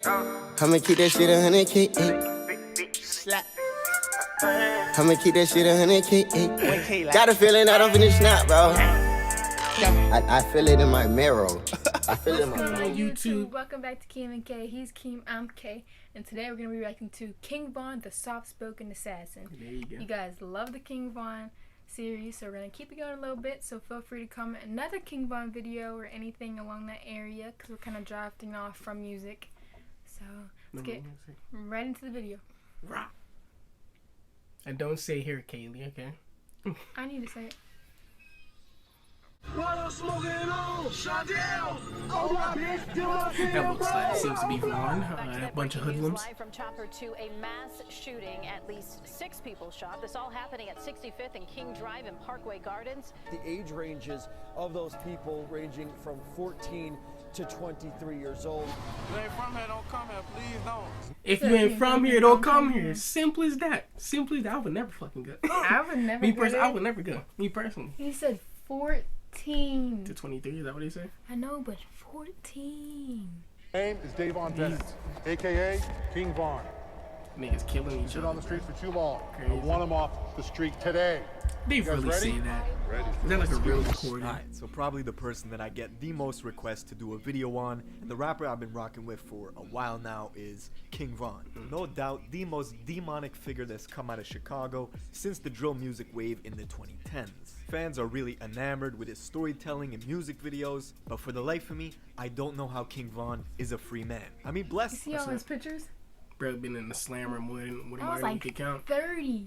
I'ma keep that shit 100K. Slap. I'ma keep that shit 100K. Got a feeling that I'm finished now, bro. I feel it in my marrow. I feel it in my marrow. YouTube. Welcome back to Keem and K. He's Keem, I'm K. And today we're going to be reacting to King Von, the soft-spoken assassin. There you go. You guys love the King Von series, so we're going to keep it going a little bit. So feel free to comment another King Von video or anything along that area, because we're kind of drafting off from music. So let's get right into the video. Rock. And don't say here, Kaylee, okay? I need to say it. That looks like it seems to be Vaughn, a bunch of hoodlums. Live from Chopper to a mass shooting, at least 6 people shot. This all happening at 65th and King Drive in Parkway Gardens. The age ranges of those people ranging from 14 to 23 years old. If you ain't from here, don't come here. Please don't. If you ain't from here, don't come here. Simple as that. Simple as that. I would never fucking go. I would never I would never go. Me personally. He said 14. To 23, is that what he said? I know, but 14. Name is Davon Bennett, a.k.a. King Von. Niggas killing each other. Been on the streets for too long. Crazy. I want him off the street today. They really say that. Ready? Is that like a real recording? Alright, so probably the person that I get the most requests to do a video on, and the rapper I've been rocking with for a while now is King Von. No doubt the most demonic figure that's come out of Chicago since the drill music wave in the 2010s. Fans are really enamored with his storytelling and music videos, but for the life of me, I don't know how King Von is a free man. I mean, bless. You see all his pictures? Bro, been in the slammer more than like could count. 30.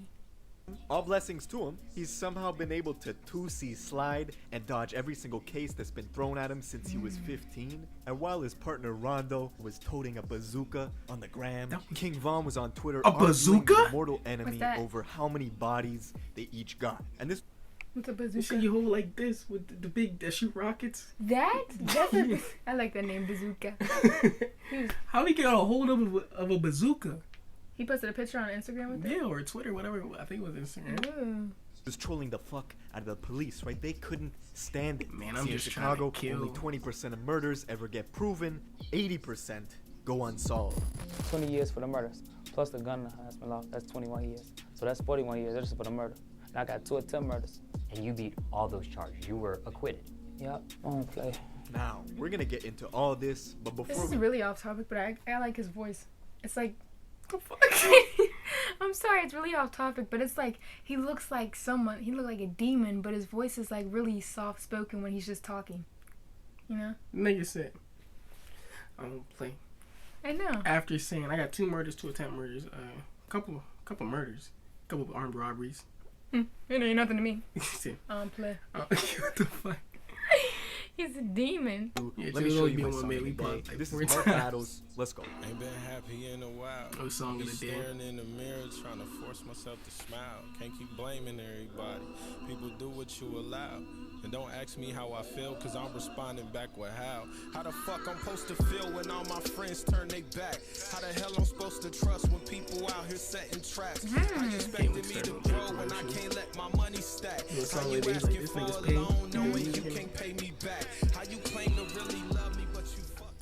All blessings to him, he's somehow been able to 2C slide and dodge every single case that's been thrown at him since he was 15. And while his partner Rondo was toting a bazooka on the gram, King Von was on Twitter arguing with a mortal enemy over how many bodies they each got. And this What's a bazooka? This shit you hold like this with the big that shoot rockets. That's I like that name, bazooka. How he get a hold of a bazooka? He posted a picture on Instagram with it? Yeah, or Twitter, whatever. I think it was Instagram. Ooh. Was trolling the fuck out of the police, right? They couldn't stand it. Man, I'm just Chicago, trying to kill. only 20% of murders ever get proven. 80% go unsolved. 20 years for the murders, plus the gun has been lost. That's 21 years. So that's 41 years just for the murder. And I got 2 attempt murders. And you beat all those charges. You were acquitted. Yep, I don't play. Now, we're gonna get into all this, but before This is really off topic, but I like his voice. It's like, I'm sorry, it's really off topic, but it's like, he looks like someone, he looks like a demon, but his voice is like really soft spoken when he's just talking. You know? Nigga said, I don't play. I know. After saying, I got 2 murders, 2 attempt murders, couple murders, couple armed robberies. It ain't nothing to me. Play. What the fuck? He's a demon. Yeah, let me show you my song of the day. This is Mark Battles. Let's go. Ain't been happy in a while. Oh, song of the day. Staring in the mirror, trying to force myself to smile. Can't keep blaming everybody. People do what you allow. And don't ask me how I feel, cause I'm responding back with how. How the fuck I'm supposed to feel when all my friends turn their back? How the hell I'm supposed to trust when people out here setting traps? How you expecting me to grow when I can't let my money stack? How you asking for a loan knowing you can't pay me back? How you claim to really love me but you fuck?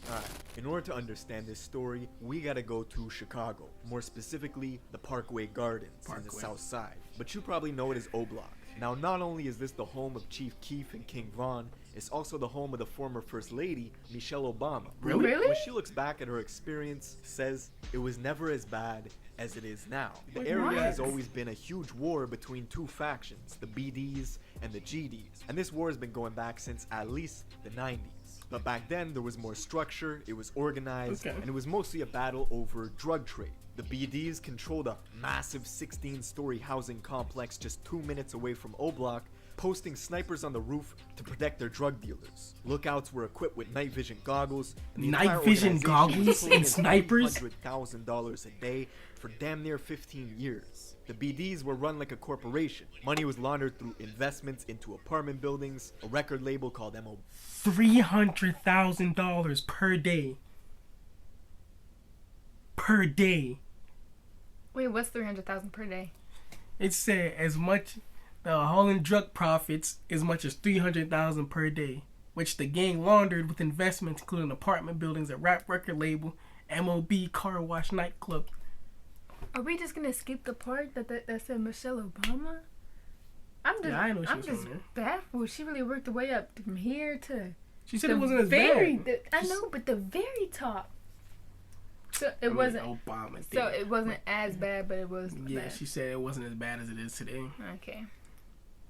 Alright, in order to understand this story, we gotta go to Chicago. More specifically, the Parkway Gardens on the south side. But you probably know it as O-Block. Now, not only is this the home of Chief Keef and King Von, it's also the home of the former First Lady, Michelle Obama. Really? When she looks back at her experience, says it was never as bad as it is now. The area has always been a huge war between 2 factions, the BDs and the GDs. And this war has been going back since at least the 90s. But back then, there was more structure, it was organized, and it was mostly a battle over drug trade. The BDs controlled a massive 16-story housing complex just 2 minutes away from O-Block, posting snipers on the roof to protect their drug dealers. Lookouts were equipped with night vision goggles. Night vision goggles and snipers? $100,000 a day for damn near 15 years. The BDs were run like a corporation. Money was laundered through investments into apartment buildings, a record label called MO. $300,000 per day. Per day. Wait, what's 300,000 per day? It said as much hauling drug profits as much as 300,000 per day, which the gang laundered with investments including apartment buildings, a rap record label, MOB car wash nightclub. Are we just gonna skip the part that said Michelle Obama? I'm just, Yeah, I know she I'm was just from there. baffled. She really worked her way up from here to. She said the it wasn't as very, bad. I know, but the very top. So it I mean, wasn't. Obama So thing. it wasn't as bad, but it was. Yeah, bad. she said it wasn't as bad as it is today. Okay.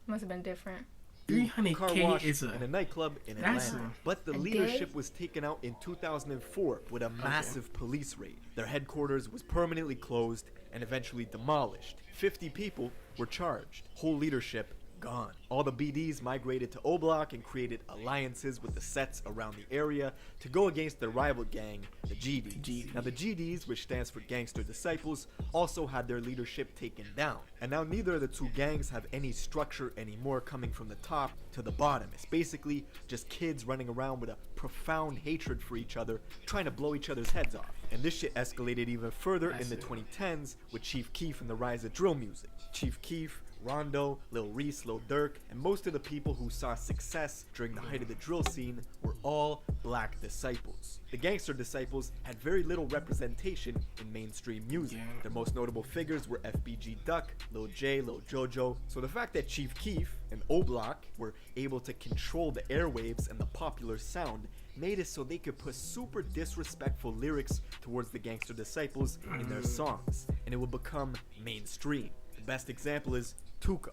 Must have been different. car 300K wash is and a nightclub in that's Atlanta. a- But the a leadership day? was taken out in 2004 with a massive police raid. Their headquarters was permanently closed and eventually demolished. 50 people were charged. Whole leadership gone. All the BDs migrated to O Block and created alliances with the sets around the area to go against their rival gang, the GDs. Now the GDs, which stands for Gangster Disciples, also had their leadership taken down. And now neither of the two gangs have any structure anymore coming from the top to the bottom. It's basically just kids running around with a profound hatred for each other, trying to blow each other's heads off. And this shit escalated even further in the 2010s with Chief Keef and the rise of drill music. Chief Keef, Rondo, Lil Reese, Lil Durk, and most of the people who saw success during the height of the drill scene were all black disciples. The Gangster Disciples had very little representation in mainstream music. Their most notable figures were FBG Duck, Lil J, Lil Jojo. So the fact that Chief Keef and O Block were able to control the airwaves and the popular sound made it so they could put super disrespectful lyrics towards the Gangster Disciples in their songs, and it would become mainstream. The best example is Tuka.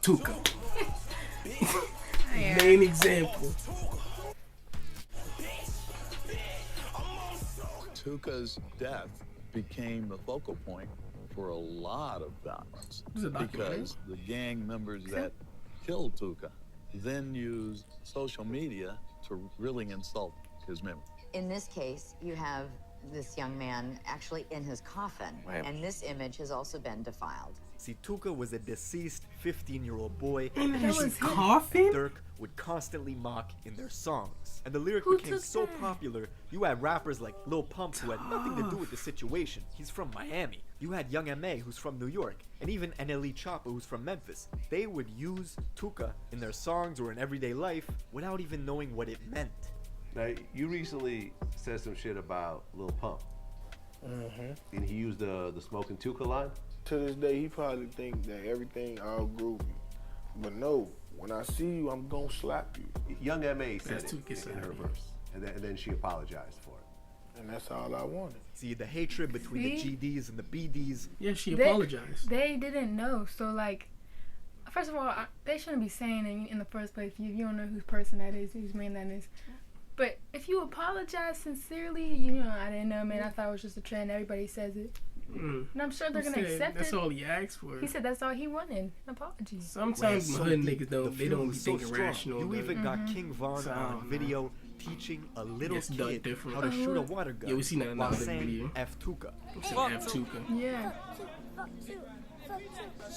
Main example. Tuka's death became the focal point for a lot of violence Is it documentary? because the gang members that killed Tuka then used social media to really insult his memory. In this case, you have this young man actually in his coffin, and this image has also been defiled. See, Tuka was a deceased 15-year-old boy In who his coffin? Dirk would constantly mock in their songs. And the lyric Who became took so that? popular, you had rappers like Lil Pump who had nothing to do with the situation. He's from Miami. You had Young M.A. who's from New York. And even NLE Choppa who's from Memphis. They would use Tuka in their songs or in everyday life without even knowing what it meant. Now, you recently said some shit about Lil Pump. And he used the Smoking Tuka line? To this day, he probably think that everything all groovy. But no, when I see you, I'm gonna slap you. Young M.A. said That's it Tuka in her said it. verse. And then she apologized for it. And that's all I wanted. See, the hatred between the See? GDs and the BDs. Yeah, she They- apologized. They didn't know. So, like, first of all, they shouldn't be saying it in the first place if you don't know whose person that is, whose man that is. But if you apologize sincerely, I didn't know, man. I thought it was just a trend. Everybody says it. And I'm sure they're He going to said accept that's it. all he asked for. He said that's all he wanted, an apology. Sometimes So hood deep, niggas the don't they feud don't be was so thinking strong. rational. You though. even got King Von So, I on don't know. video teaching a little It's done kid different. how to shoot a water gun Yeah, we seen that in while the other saying video. F Tuka. F Tuka. Yeah.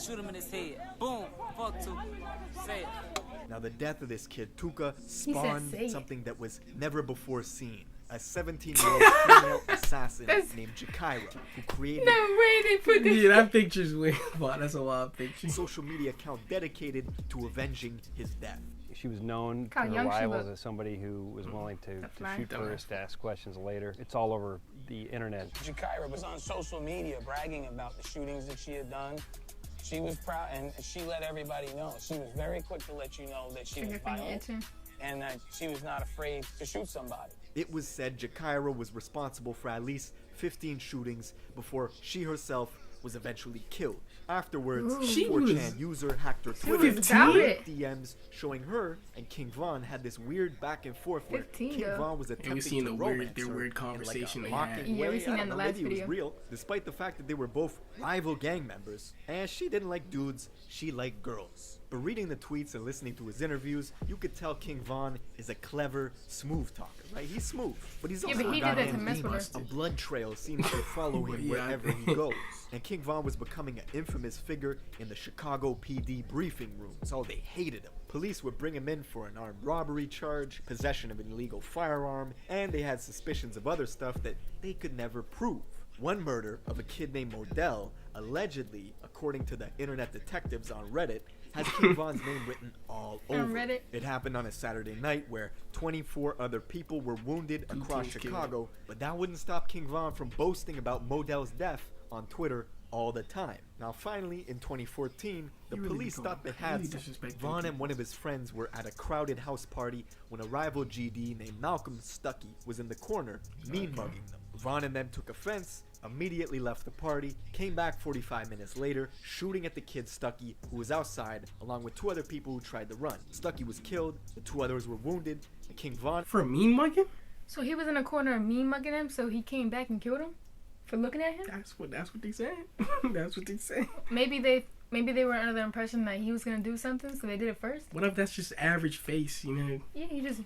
Shoot him in his head. Boom. Fuck two. Say it. Now the death of this kid Tuka spawned say it. something that was never before seen. A 17-year-old female assassin named Jakaira, who created No way they put this. Yeah, that picture's weird. Wow, that's a wild picture. a social media account dedicated to avenging his death. She was known Look how to her young she rivals looked. as somebody who was willing to flag. shoot first, ask questions later. It's all over the internet. Jakaira was on social media bragging about the shootings that she had done. She was proud, and she let everybody know. She was very quick to let you know that she was Finger finger violent itching. and that she was not afraid to shoot somebody. It was said Jakaira was responsible for at least 15 shootings before she herself was eventually killed. Afterwards, Ooh. a She 4chan was user hacked her She Twitter was about it. DMs showing her and King Von had this weird back and forth where 15 King though. Von was And we attempting seen to the romance weird, their her weird in conversation like they a had. mocking Yeah, we way. seen I that in don't the know, last maybe it was video. real, despite the fact that they were both rival gang members. And she didn't like dudes, she liked girls. But reading the tweets and listening to his interviews, you could tell King Von is a clever, smooth talker, right? He's smooth, but he's Yeah, also but he did that to goddamn mess with her. dangerous. A blood trail seems to follow him Yeah. wherever he goes. And King Von was becoming an infamous figure in the Chicago PD briefing rooms. Oh, they hated him. Police would bring him in for an armed robbery charge, possession of an illegal firearm, and they had suspicions of other stuff that they could never prove. One murder of a kid named Modell, allegedly, according to the internet detectives on Reddit, has King Von's name written all On over Reddit? it. Happened on a Saturday night where 24 other people were wounded across Chicago, but that wouldn't stop King Von from boasting about Modell's death on Twitter all the time. Now finally, in 2014, the police thought they had something. Von and one of his friends were at a crowded house party when a rival GD named Malcolm Stuckey was in the corner, mean mugging them. Von and them took offense, immediately left the party, came back 45 minutes later, shooting at the kid Stuckey, who was outside, along with 2 other people who tried to run. Stuckey was killed, the 2 others were wounded, and King Von... For mean mugging? So he was in a corner mean mugging him, so he came back and killed him? For looking at him? That's what they said. That's what they said. Maybe they were under the impression that he was gonna do something, so they did it first. What if that's just average face, you know? Yeah, he just.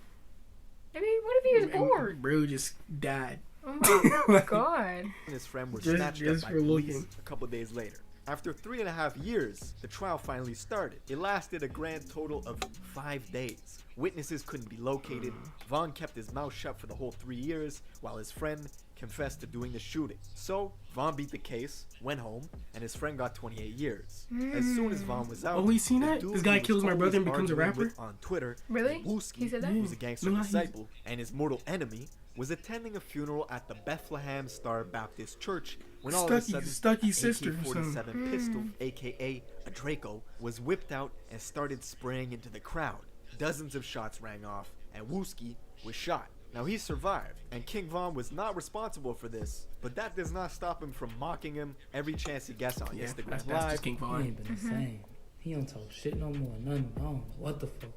Maybe what if he was bored? Bro just died. Oh my god. And his friend were snatched up by police a couple days later. After 3.5 years, the trial finally started. It lasted a grand total of 5 days. Witnesses couldn't be located. Von kept his mouth shut for the whole 3 years, while his friend confessed to doing the shooting. So, Von beat the case, went home, and his friend got 28 years. As soon as Von was out, oh, we seen that? This guy kills my brother and becomes a rapper? On Twitter, really? Wooski, He said that? who's a gangster disciple, and his mortal enemy, was attending a funeral at the Bethlehem Star Baptist Church when all of a sudden Stucky's sister AK-47 pistol, aka a Draco, was whipped out and started spraying into the crowd. Dozens of shots rang off, and Wooski was shot. Now he survived, and King Von was not responsible for this, but that does not stop him from mocking him every chance he gets on Instagram that's Live. just King Von. He ain't been the same. He don't talk shit no more, nothing. I don't know what the fuck.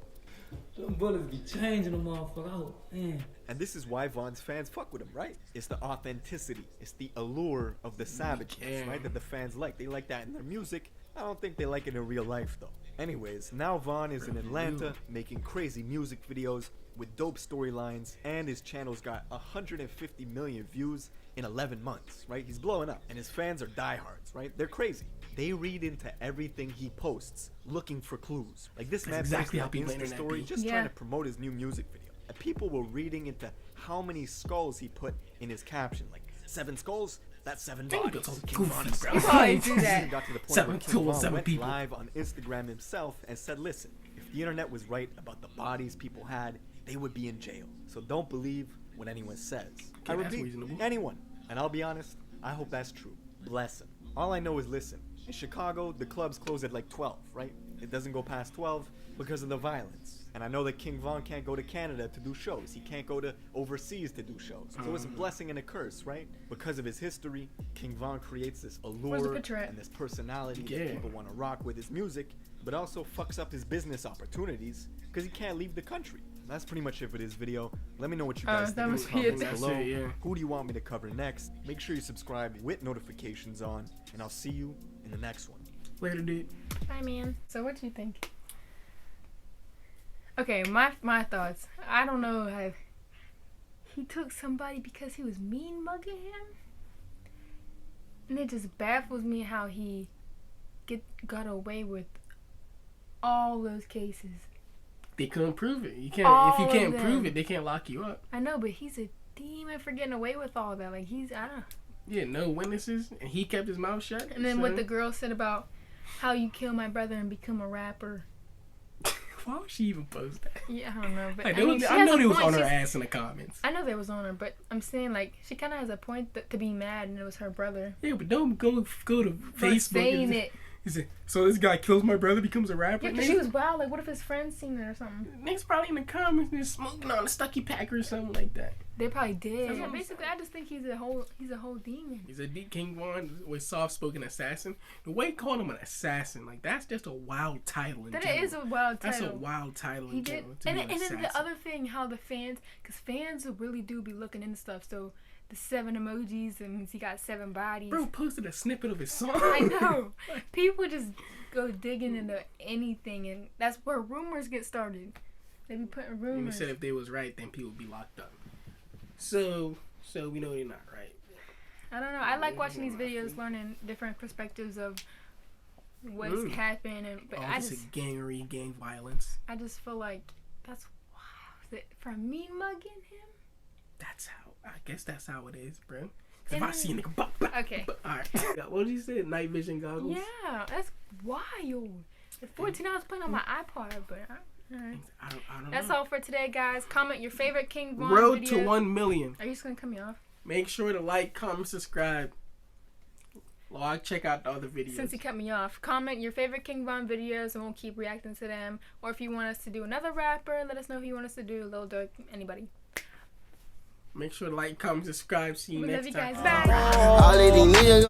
Them bullets be changing the motherfucker out, man. And this is why Von's fans fuck with him, right? It's the authenticity, it's the allure of the savageness, right? That the fans like. They like that in their music. I don't think they like it in real life, though. Anyways, now Von is in Atlanta making crazy music videos with dope storylines, and his channel's got 150 million views in 11 months, right? He's blowing up, and his fans are diehards, right? They're crazy. They read into everything he posts, looking for clues. Like this man exactly how posted people an Insta internet story be. just trying to promote his new music video. And people were reading into how many skulls he put in his caption. Like, 7 skulls? That's 7 bodies. King Von is You probably do that. Got to the point 7 where King tools, Von 7 went people. live on Instagram himself and said, listen, if the internet was right about the bodies people had, they would be in jail. So don't believe what anyone says. I repeat, anyone. And I'll be honest, I hope that's true. Bless him. All I know is listen. In Chicago, the clubs close at like 12, right? It doesn't go past 12 because of the violence. And I know that King Von can't go to Canada to do shows. He can't go to overseas to do shows. So it's a blessing and a curse, right? Because of his history, King Von creates this allure and this personality that people want to rock with his music, but also fucks up his business opportunities because he can't leave the country. That's pretty much it for this video. Let me know what you guys think in the comments below. Who do you want me to cover next? Make sure you subscribe with notifications on, and I'll see you in the next one. Later, dude. Bye, man. So what do you think? Okay, my thoughts. I don't know how he took somebody because he was mean mugging him, and it just baffles me how he got away with all those cases. They couldn't prove it. You can't. If you can't prove it, they can't lock you up. I know, but he's a demon for getting away with all that. Like I don't know. Yeah, no witnesses, and he kept his mouth shut. And then what the girl said about how you kill my brother and become a rapper. Why would she even post that? Yeah, I don't know. But Like, I know they was on her ass in the comments. I know they was on her, but I'm saying like she kind of has a point to be mad, and it was her brother. Yeah, but don't go to Facebook. Saying it. He said, so this guy kills my brother, becomes a rapper. Yeah, because she was wild. Like, what if his friends seen it or something? Niggas probably in the comments and smoking on a Stucky pack or something like that. They probably did. So, yeah, basically, I just think he's a whole demon. He's a deep King Von with soft-spoken assassin. The way he called him an assassin, like that's just a wild title. That is a wild title. That's a wild title. He did, and then the other thing, how the fans, because fans really do be looking into stuff. So the 7 emojis, and he got 7 bodies. Bro posted a snippet of his song. I know. People just go digging into anything, and that's where rumors get started. They be putting rumors. And he said if they was right, then people would be locked up. So we know they're not right. I don't know. I like watching these videos, learning different perspectives of what's happened, but I just gang violence. I just feel like that's wild. For me mugging him. That's how. I guess that's how it is, bro. If I see a nigga, okay. All right. What did you say? Night vision goggles. Yeah, that's wild. It's 14 hours playing on my iPod, but alright. I don't That's know. all for today, guys. Comment your favorite King Von Road video. to 1 million. Are you just gonna cut me off? Make sure to like, comment, subscribe. Well, I'll check out the other videos. Since you cut me off, comment your favorite King Von videos and we'll keep reacting to them. Or if you want us to do another rapper, let us know if you want us to do Lil Durk, anybody. Make sure to like, comment, subscribe. See you We love next you time. guys. Bye. All of these niggas.